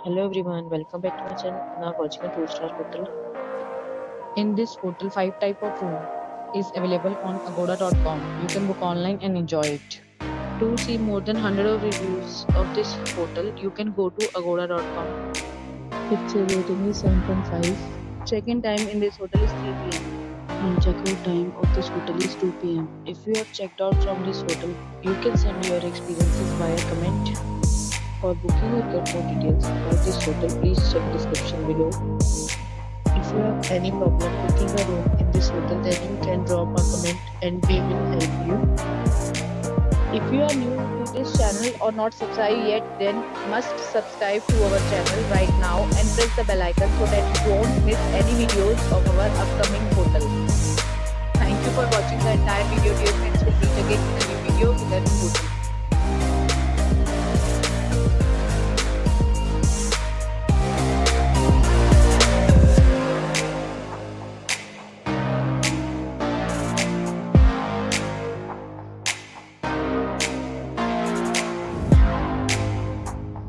Hello everyone, welcome back to my channel. Now watching a two-star hotel. In this hotel, five type of room is available on agoda.com. You can book online and enjoy it. To see more than 100 of reviews of this hotel, you can go to agoda.com. Its rating is 7.5. Check-in time in this hotel is 3 p.m. and check-out time of this hotel is 2 p.m. If you have checked out from this hotel, you can send your experiences via comment. For booking or get more details about this hotel, please check description below. If you have any problem booking a room in this hotel, then you can drop a comment and we will help you. If you are new to this channel or not subscribed yet, then must subscribe to our channel right now and press the bell icon so that you won't miss any videos of our upcoming hotel. Thank you for watching the entire video. Dear friends, will meet again in a new video with a new hotel.